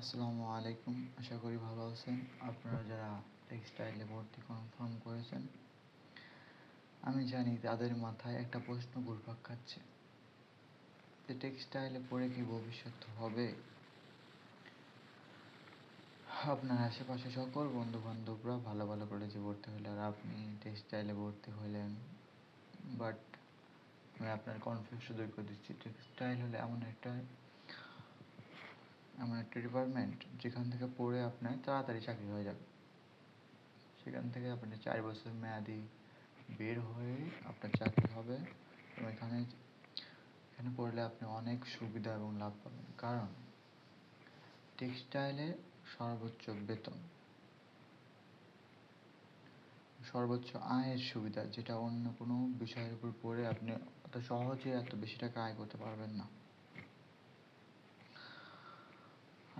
আসসালামু আলাইকুম, আশা করি ভালো আছেন। আপনারা যারা টেক্সটাইলে ভর্তি কনফার্ম করেছেন, আমি জানি তাদের মাথায় একটা প্রশ্ন ঘুরপাক খাচ্ছে যে টেক্সটাইলে পড়ে কি ভবিষ্যৎ হবে। আপনার আশেপাশে সকল বন্ধু বান্ধবরা ভালো ভালো কলেজে ভর্তি হলে আর আপনি টেক্সটাইলে ভর্তি হলেন। বাট আমি আপনার কনফিউশন দূর করে দিচ্ছি। টেক্সটাইল হলে এমন একটা ডিপার্টমেন্ট যেখান থেকে পড়ে আপনার তাড়াতাড়ি চাকরি হয়ে যাবে। সেখান থেকে আপনি 4 বছর মেয়াদি বের হয়ে আপনার চাকরি হবে। এবং এখানে পড়লে আপনি অনেক সুবিধা এবং লাভ পাবেন, কারণ টেক্সটাইলে সর্বোচ্চ বেতন, সর্বোচ্চ আয়ের সুবিধা, যেটা অন্য কোনো বিষয়ের উপর পড়ে আপনি অত সহজে এত বেশি টাকা আয় করতে পারবেন না।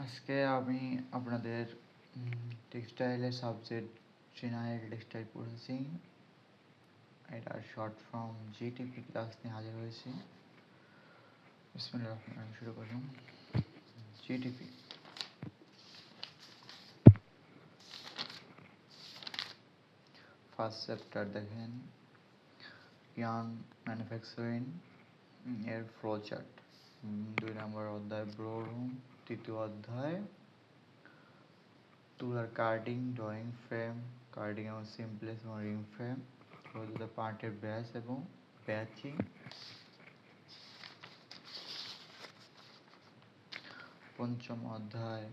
আজকে আমি আপনাদের টেক্সটাইলের সাবজেক্ট ট্রিনাইল টেক্সটাইল প্রসেসিং, এটার শর্ট ফর্ম জিটিপি ক্লাস নিয়ে হাজির হয়েছি। বিসমিল্লাহির রহমানির রহিম, শুরু করলাম। জিটিপি ফার্স্ট চ্যাপ্টার দেখেন, ইয়ার্ন ম্যানুফ্যাকচারিং এর ফ্লো চার্ট। 2 নম্বর অধ্যায় ব্রোরুম। 3য় অধ্যায় তুলার কার্ডিং, ড্রয়িং ফ্রেম, কার্ডিং এবং সিমপ্লেক্স এবং রিং ফ্রেম, পার্টের ব্যাস এবং ব্যাচিং। 5ম অধ্যায়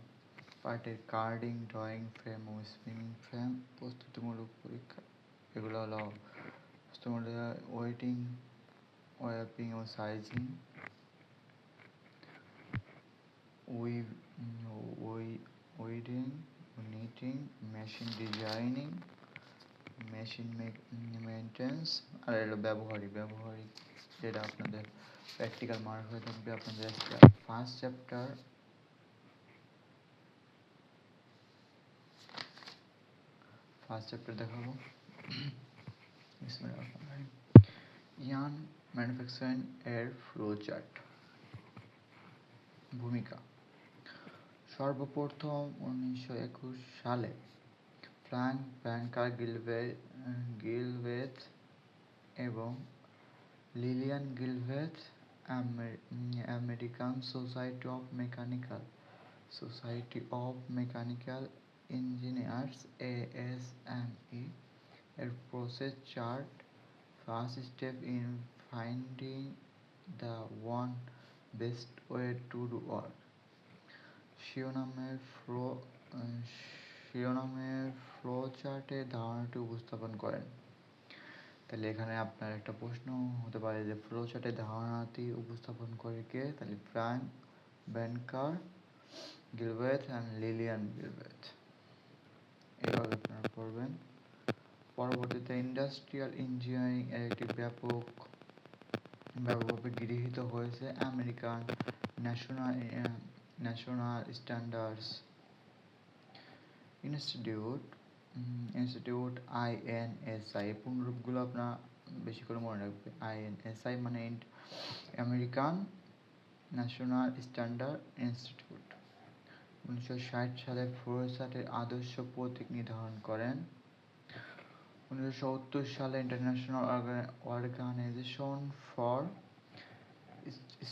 পার্টের কার্ডিং, ড্রয়িং ফ্রেম ও স্পিনিং ফ্রেম, প্রস্তুতিমূলক পরীক্ষা। এগুলো হলো প্রস্তুতিমূলক ওয়েটিং, ওয়াপিং ও sizing, weeding, knitting, machine designing, machine maintenance. আর এগুলো ব্যবহারিক, যেটা আপনাদের প্র্যাকটিক্যাল মার্ক হয়ে থাকবে আপনাদের ফার্স্ট চ্যাপ্টার। দেখাবো। ইয়ার্ন ম্যানুফ্যাকচারিং এর ফ্লো চার্ট। ভূমিকা: সর্বপ্রথম 1921 সালে ফ্রাঙ্ক ব্যাংকার গিলভেথ এবং লিলিয়ান গিলভেথ American Society of Mechanical Engineers ASME এর process chart, first step in finding the one best way to do work শিরোনামের ফ্লো চার্টে ধারণাটি উপস্থাপন করেন। তাহলে এখানে আপনার একটা প্রশ্ন হতে পারে যে ফ্লো চার্টের ধারণাটি উপস্থাপন করে কে? তাহলে ফ্রাঙ্ক ব্যাংকার গিলভেথ অ্যান্ড লিলিয়ান গিলভেথ। এভাবে আপনারা পড়বেন। পরবর্তীতে ইন্ডাস্ট্রিয়াল ইঞ্জিনিয়ারিং এর একটি ব্যাপকভাবে গৃহীত হয়েছে American national standards institute INSI। এই পুনরূপগুলো আপনার বেশি করে মনে রাখবে। INSI মানে আমেরিকান ন্যাশনাল স্ট্যান্ডার্ড ইনস্টিটিউট। 1960 সালে ফ্লো চার্টের আদর্শ প্রতীক নির্ধারণ করেন। 1970 সালে international organisation for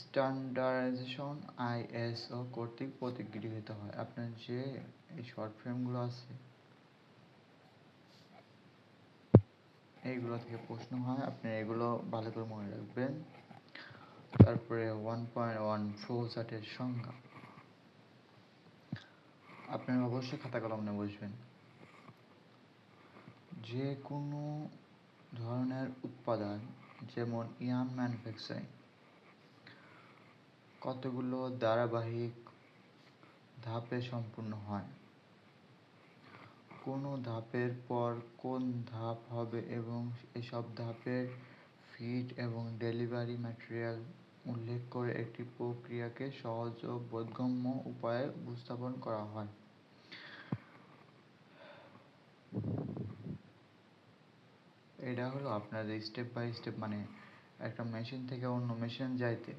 standardisation ISO কর্তৃক প্রতীক গৃহীত হয়। আপনার যে এই শর্ট ফিল্মগুলো আছে, এইগুলো থেকে প্রশ্ন হয়, আপনি এগুলো ভালো করে মনে রাখবেন। তারপরে 1.1 ফ্লো চার্টের সংজ্ঞা। আপনারা অবশ্যই খাতা কলম নিয়ে বসবেন। যে কোনো ধরনের উৎপাদন, যেমন ইয়ার্ন ম্যানুফ্যাকচারিং, কতগুলো ধারাবাহিক ধাপে সম্পূর্ণ হয়, কোন ধাপের পর কোন ধাপ হবে এবং এসব ধাপের ফিড এবং ডেলিভারি ম্যাটেরিয়াল উল্লেখ করে একটি প্রক্রিয়াকে সহজ ও বোধগম্য উপায়ে উপস্থাপন করা হয়। এটা হলো আপনাদের স্টেপ বাই স্টেপ, মানে একটা মেশিন থেকে অন্য মেশিন যাইতে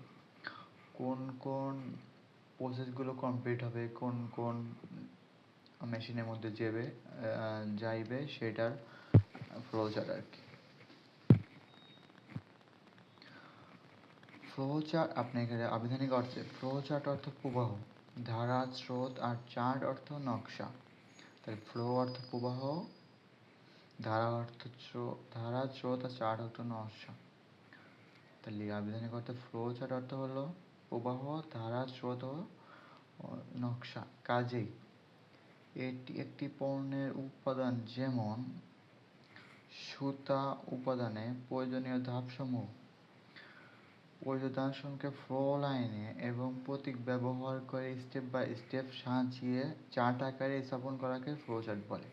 কোন কোন প্রসেসগুলো কমপ্লিট হবে, কোন কোন মেশিনের মধ্যে যাইবে সেটার ফ্লো চার্ট আর কি। ফ্লো চার্ট আপনি এখানে আবিধানিক অর্থে ফ্লো চার্ট অর্থ প্রবাহ, ধারা, স্রোত, আর চার্ট অর্থ নকশা। তাহলে ফ্লো অর্থ প্রবাহ, ধারা, স্রোত, আর চার্ট অর্থ নকশা। তাহলে আবিধানিক অর্থে ফ্লো চার্ট অর্থ হলো প্রবাহ, ধারা, স্রোত ও নকশা। কাজেই এটি একটি পণ্যের উপাদান, যেমন সুতা উপাদানে প্রয়োজনীয় ধাপসমূহ পরিদর্শনকে ফ্লো লাইনে এবং প্রতীক ব্যবহার করে স্টেপ বাই স্টেপ সাজিয়ে চার্ট আকারে স্থাপন করাকে ফ্লো চার্ট বলে।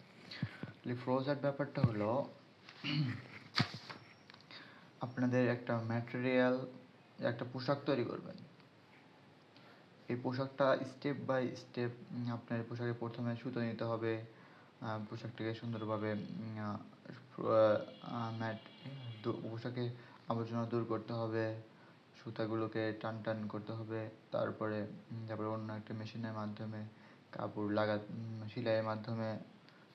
ফ্লো চার্ট ব্যাপারটা হলো আপনাদের একটা ম্যাটেরিয়াল, একটা পোশাক তৈরি করবেন। এই পোশাকটা স্টেপ বাই স্টেপ আপনার পোশাকে প্রথমে সুতো নিতে হবে, পোশাকটাকে সুন্দরভাবে পোশাকে আবর্জনা দূর করতে হবে, সুতাগুলোকে টান টান করতে হবে, তারপরে অন্য একটা মেশিনের মাধ্যমে সেলাইয়ের মাধ্যমে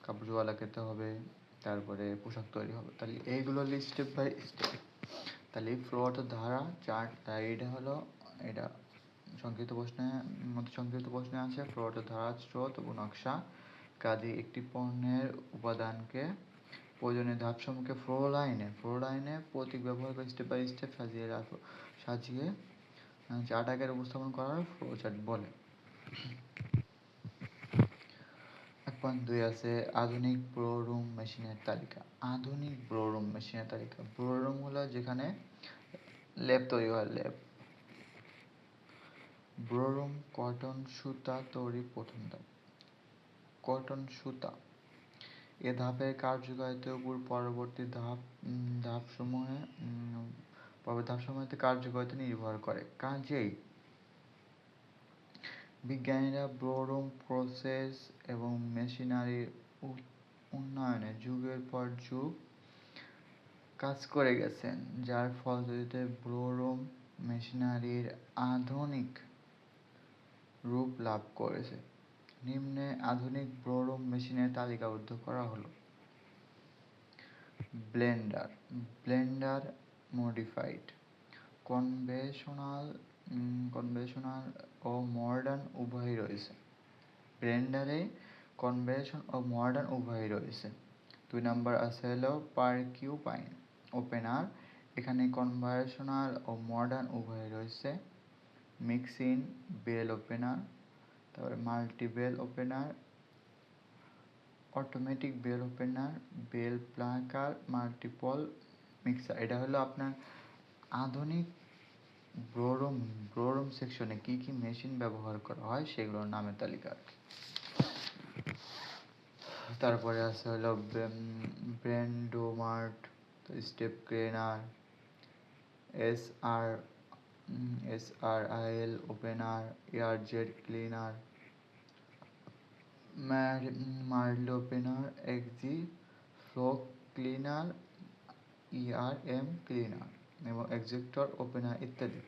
কাপড় জোড়া লাগাতে হবে, তারপরে পোশাক তৈরি হবে। তাহলে এইগুলো হলো স্টেপ বাই স্টেপ। তাহলে এই ফ্লো অর্থ ধারা, চার্ট, এটা হলো এটা সংক্ষিপ্ত প্রশ্নে আছে ফ্লো অর্থ ধারা, স্রোত ও নকশা। কাজে একটি পণ্যের উপাদানকে প্রয়োজনীয় ধাপসমূহকে ফ্লো লাইনে প্রতীক ব্যবহার করে স্টেপ বাই স্টেপ সাজিয়ে চার্ট আকারে উপস্থাপন করার ফ্লো চার্ট বলে। 1.2 আছে আধুনিক ব্রো রুম মেশিনের তালিকা। আধুনিক ব্রো রুম মেশিনের তালিকা। ব্রো রুম হলো যেখানে লেপ তৈরি হয়, লেপ। ব্রো রুম কটন সুতা তৈরি প্রথম ধাপ। কটন সুতা এ ধাপের কার্যকারিতার উপর পরবর্তী ধাপসমূহের কার্যকারিতা নির্ভর করে। কাজেই বিজ্ঞানীরা ব্রো রুম প্রসেস এবং মেশিনারির উন্নয়নে যুগের পর যুগ কাজ করে গেছেন, যার ফলশ্রুতিতে ব্রো রুম মেশিনারির আধুনিক রূপ লাভ করেছে। নিম্নে আধুনিক ব্রো রুম মেশিনের তালিকাবদ্ধ করা হলো। Blender modified. কনভেনশনাল ও মডার্ন উভয়ই রয়েছে। ব্লেন্ডারে কনভেনশন ও মডার্ন উভয়ই রয়েছে। 2 নম্বর আছে হলো পারকিউপাইন ওপেনার। এখানে কনভেনশনাল ও মডার্ন উভয়ই রয়েছে। মিক্সিং বেল ওপেনার, তারপরে multi bell opener, automatic bell opener, bell plucker, multiple mixer. এটা হলো আপনার আধুনিক ব্রো রুম সেকশনে কি কি মেশিন ব্যবহার করা হয় সেগুলোর নামের তালিকা। তারপরে আছে হলো blendomat, step cleaner, SRIL opener, airjet cleaner, marl opener, axi flow cleaner, ERM cleaner এবং এক্সেক্টর ওপেনার ইত্যাদি।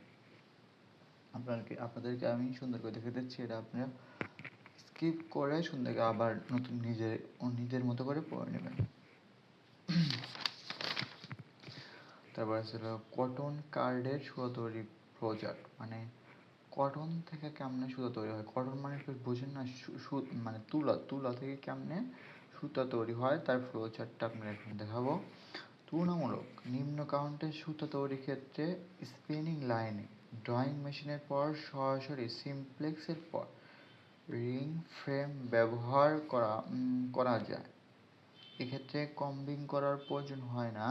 আপনাদেরকে আমি সুন্দর করে দেখে দিচ্ছি, এটা আপনারা স্কিপ করে সুন্দর আবার নতুন নিজের মতো করে পড়ে নেবেন। তারপর ছিল কটন কার্ডের সুতো তৈরি ফ্লো চার্ট। মানে কটন থেকে কেমনে সুতো তৈরি হয়, কটন মানে বুঝেন না, মানে তুলা থেকে কেমনে সুতা তৈরি হয় তার ফ্লো চার্টটা আপনারা এখন দেখাবো। তুলনামূলক নিম্ন কাউন্টের সুতা তৈরির ক্ষেত্রে স্পিনিং লাইনে ড্রয়িং মেশিনের পর সরাসরি সিমপ্লেক্সের পর রিং ফ্রেম ব্যবহার করা যায়। এক্ষেত্রে কম্বিং করার প্রয়োজন হয় না।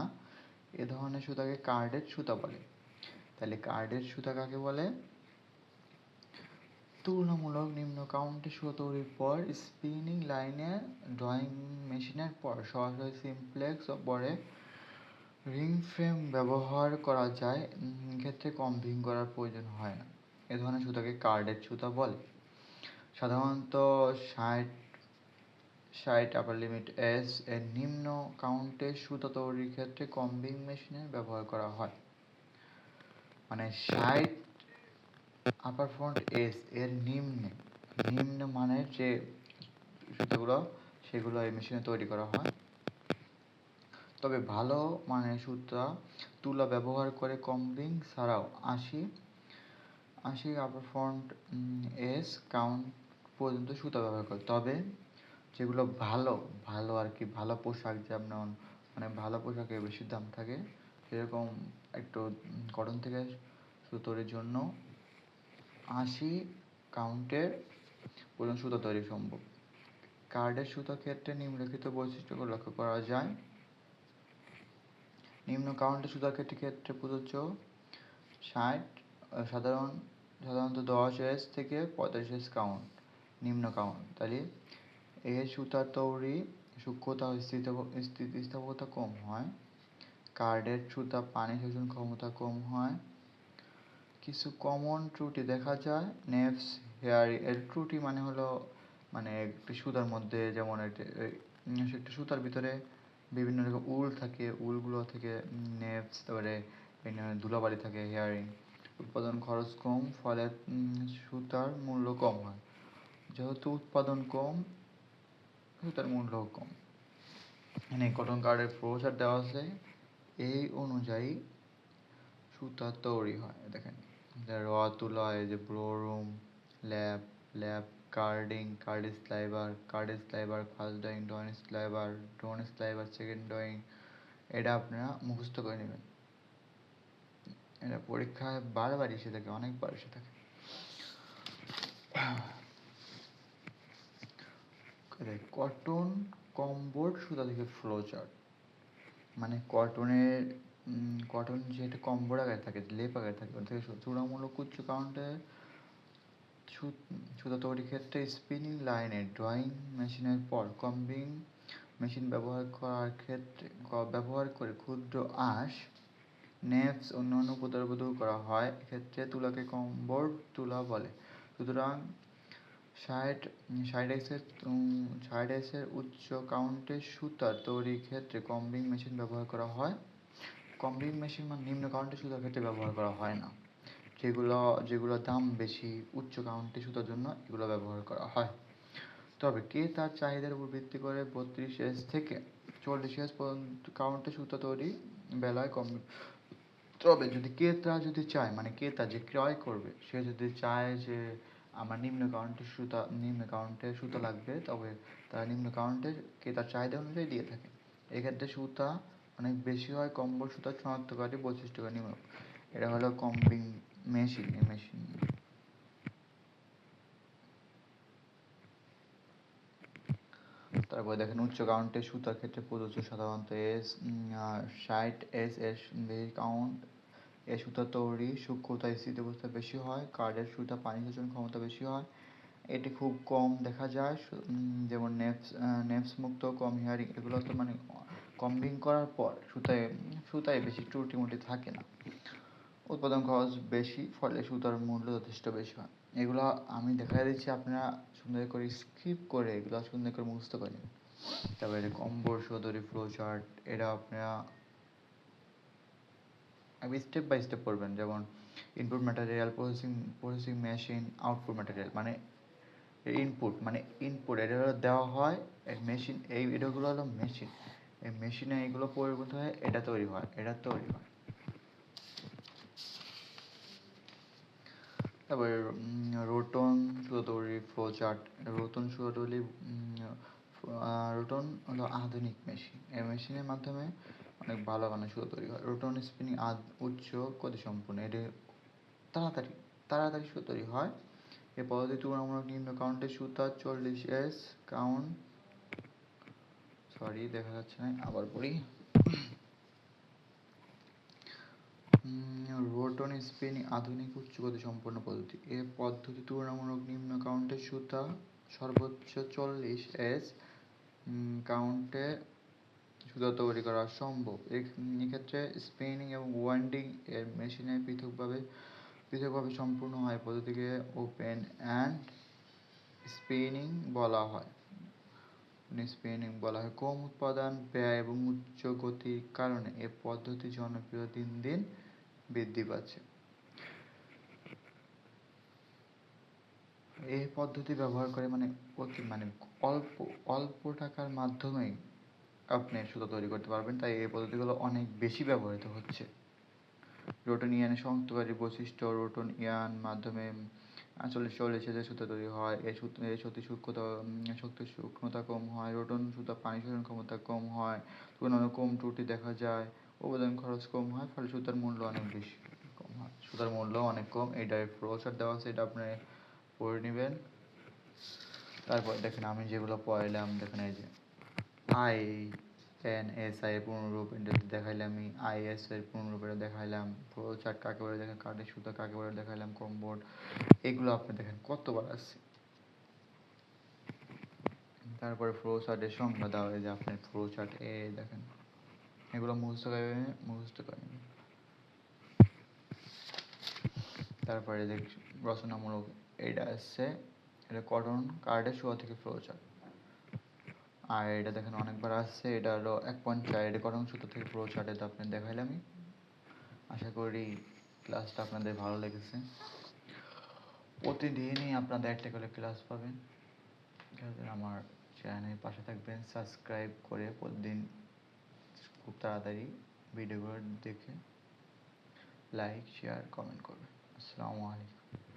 এ ধরনের সুতাকে কার্ডের সুতা বলে। তাহলে কার্ডের সুতা কাকে বলে? তুলনামূলক নিম্ন কাউন্টের সুতা তৈরির পর স্পিনিং লাইনে ড্রয়িং মেশিনের পর সরাসরি সিমপ্লেক্স ও পরে রিং ফ্রেম ব্যবহার করা যায়। এক্ষেত্রে কম্বিং করার প্রয়োজন হয় না। এ ধরনের সুতাকে কার্ডের সুতা বলে। সাধারণত 60 আপার লিমিট S এর নিম্ন কাউন্টের সুতা তৈরির ক্ষেত্রে কম্বিং মেশিনের ব্যবহার করা হয়। মানে 60 আপার ফ্রন্ট এস এর নিম্ন মানের যে সুতাগুলো সেগুলো এই মেশিনে তৈরি করা হয়। তবে ভালো মানের সুতা তুলা ব্যবহার করে কম্বিং ছাড়াও 80 আপার ফ্রন্ট এস কাউন্ট পর্যন্ত সুতা ব্যবহার করে। তবে যেগুলো ভালো ভালো আর কি ভালো পোশাক, যেমন মানে ভালো পোশাকে বেশি দাম থাকে, সেরকম একটু কটন থেকে সুতোর জন্য 80 কাউন্টের পর্যন্ত সুতো তৈরি সম্ভব। কার্ডের সুতার ক্ষেত্রে নিম্নলিখিত বৈশিষ্ট্যগুলো লক্ষ্য করা যায়। নিম্ন কাউন্টের সুতার ক্ষেত্রে প্রযোজ্য 60 সাধারণত 10 থেকে 45 কাউন্ট নিম্ন কাউন্ট। তাহলে এর সুতার তৈরি সূক্ষ্মতা ও স্থিতিস্থাপকতা কম হয়। কার্ডের সুতা পানি শোষণ ক্ষমতা কম হয়। কিছু কমন ত্রুটি দেখা যায়। নেভস হেয়ার এর ত্রুটি মানে হলো মানে একটি সুতার মধ্যে, যেমন একটা সুতার ভিতরে বিভিন্ন রকম উল থাকে, উলগুলো থেকে নেভস, তারপরে ধুলাবালি থাকে। হেয়ারিং উৎপাদন খরচ কম, ফলে সুতার মূল্য কম হয়। যেহেতু উৎপাদন কম, সুতার মূল্য কম। এখানে কটন কার্ডের ফ্লোচার্ট দেওয়া আছে, এই অনুযায়ী সুতা তৈরি হয়। দেখেন র তুলা, এই যে blowroom, lap carding, card sliver, first drawing, drawn sliver, second drawing. এটা আপনারা মুখস্থ করে নেবেন, এটা পরীক্ষায় বারবার এসে থাকে, অনেকবার এসে থাকে। কটন কমবোর্ড সুতা থেকে ফ্লোচার্ট, মানে কটন যেটা কমবোর্ড আকারে থাকে, লেপ আকারে থাকে, ওর থেকে তুলনামূলক উচ্চ কাউন্টে সুতা তৈরির ক্ষেত্রে স্পিনিং লাইনে ড্রয়িং মেশিনের পর কম্বিং মেশিন ব্যবহার করে ক্ষুদ্র আঁশ, নেভস অন্যান্য উপদ্রব দূর করা হয়। এক্ষেত্রে তুলাকে কমবোর্ড তুলা বলে। সুতরাং 60 উচ্চ কাউন্টের সুতা তৈরির ক্ষেত্রে কম্বিং মেশিন ব্যবহার করা হয়। কম্বিং মেশিন মানে নিম্ন কাউন্টের সুতার ক্ষেত্রে ব্যবহার করা হয় না। যেগুলো দাম বেশি, উচ্চ কাউন্টের সুতার জন্য এগুলো ব্যবহার করা হয়। তবে তার চাহিদার উপর ভিত্তি করে 32 থেকে 40 পর্যন্ত কাউন্টের সুতা তৈরি বেলায় কম। তবে যদি চায়, মানে ক্রেতা যে ক্রয় করবে, সে যদি চায় যে আমার নিম্ন কাউন্টের সুতা লাগবে, তবে তারা নিম্ন কাউন্টের ক্রেতার চাহিদা অনুযায়ী দিয়ে থাকে। এক্ষেত্রে সুতা অনেক বেশি হয়। কম্বোর্ড সুতার শনাক্তকারী বৈশিষ্ট্য নিম্ন। এটা হলো কম্বিং মেশিন। তারপরে দেখেন উচ্চ কাউন্টের সুতার ক্ষেত্রে প্রযোজ্য সাধারণত 60 এর বেশি কাউন্ট। এই সুতা তৈরি সূক্ষ্মতা স্থিতিস্থাপকতা বেশি হয়। কার্ডের সুতা পানি শোষণ ক্ষমতা বেশি হয়। এটি খুব কম দেখা যায়, যেমন নেভস মুক্ত, কম হেয়ারিং। এগুলো তো মানে কম্বিং করার পর সুতায় বেশি ত্রুটি থাকে না। উৎপাদন খরচ বেশি, ফলে সুতার মূল্য যথেষ্ট বেশি হয়। এগুলো আমি দেখা দিচ্ছি, আপনারা সুন্দর করে স্কিপ করে এগুলো সুন্দর করে মুখস্থ করে নিন। তারপরে কম্বোর্ড সুতা তৈরি ফ্লো চার্ট, এটা আপনারা স্টেপ বাই স্টেপ করবেন। যেমন input material, processing machine, output material. মানে ইনপুট এটা হলো দেওয়া হয় মেশিন, এটাগুলো হলো মেশিন। এই মেশিনে এইগুলো পরিবর্তন হয়ে এটা তৈরি হয়। তারপরে রোটন সুতো তৈরি ফ্লো চার্ট। রোটন হলো আধুনিক মেশিন। এই মেশিনের মাধ্যমে অনেক ভালো মানের সুতো তৈরি হয়। রোটন স্পিনিং উচ্চ গতিসম্পন্ন, এটা তাড়াতাড়ি সুতো তৈরি হয়। এই পদ্ধতি তুলনামূলক নিম্ন কাউন্টের সুতা 40 কাউন্ট, দেখা যাচ্ছে না, আবার পড়ি। রোটন স্পিনিং আধুনিক উচ্চ গতি সম্পন্ন পদ্ধতি। এই পদ্ধতি তুলনামূলক নিম্ন কাউন্টের সুতা সর্বোচ্চ 40 কাউন্টে সুতা তৈরি করা সম্ভব। এক্ষেত্রে স্পিনিং এবং ওয়াইন্ডিং এর মেশিনে পৃথকভাবে সম্পূর্ণ হয়। পদ্ধতিকে ওপেন অ্যান্ড স্পিনিং বলা হয়। কম উৎপাদন ব্যয় এবং উচ্চ গতির কারণে এ পদ্ধতি জনপ্রিয় দিন দিন বৃদ্ধি পাচ্ছে। এই পদ্ধতি ব্যবহার করে মানে অল্প অল্প টাকার মাধ্যমেই আপনি সুতো তৈরি করতে পারবেন, তাই এই পদ্ধতিগুলো অনেক বেশি ব্যবহৃত হচ্ছে। রোটন ইয়ানের শনাক্তকারী বৈশিষ্ট্য: রোটন ইয়ান মাধ্যমে 40 সুতো তৈরি হয়। এই শক্তি সূক্ষ্মতা কম হয়। রোটন সুতা পানি শোষণ ক্ষমতা কম হয়, তুলনামূলক কম ত্রুটি দেখা যায়, উৎপাদন খরচ কম হয়, ফলে সুতার মূল্য অনেক বেশি কম হয়। সুতার মূল্য অনেক কম। এই ডাইরেক্ট ফ্লোচার্ট দেওয়া আছে, এটা আপনি পড়ে নেবেন। তারপর দেখেন আমি যেগুলো পড়াইলাম, দেখেন এই যে INSI এর পূর্ণরূপ এটা দেখাইলাম, আমি IS এর পূর্ণরূপ এটা দেখাইলাম, ফ্লোচার্ট কাকে বলে দেখেন, কাঠের সুতা কাকে বলে দেখাইলাম, কমবোর্ড, এগুলো আপনি দেখেন কতবার আছে। তারপরে ফ্লোচার্টের সংজ্ঞা দেওয়া হয় যে আপনার ফ্লোচার্ট দেখেন, এগুলো মুখস্থ করে নেবেন। তারপরে দেখ রচনামূলক এইটা আসছে, এটা কটন কার্ডের শুরু থেকে ফ্লোচার্ট। আর এটা দেখেন অনেকবার আসছে, এটা হলো 1.4, এটা কটন সুতো থেকে ফ্লোচার্ট, এটা আপনি দেখাইলামই। আশা করি ক্লাসটা আপনাদের ভালো লেগেছে। প্রতিদিনই আপনাদের একটা করে ক্লাস পাবেন। আমার চ্যানেলের পাশে থাকবেন, সাবস্ক্রাইব করে প্রতিদিন খুব তাড়াতাড়ি ভিডিওগুলো দেখে লাইক শেয়ার কমেন্ট করবেন। আসসালামু আলাইকুম।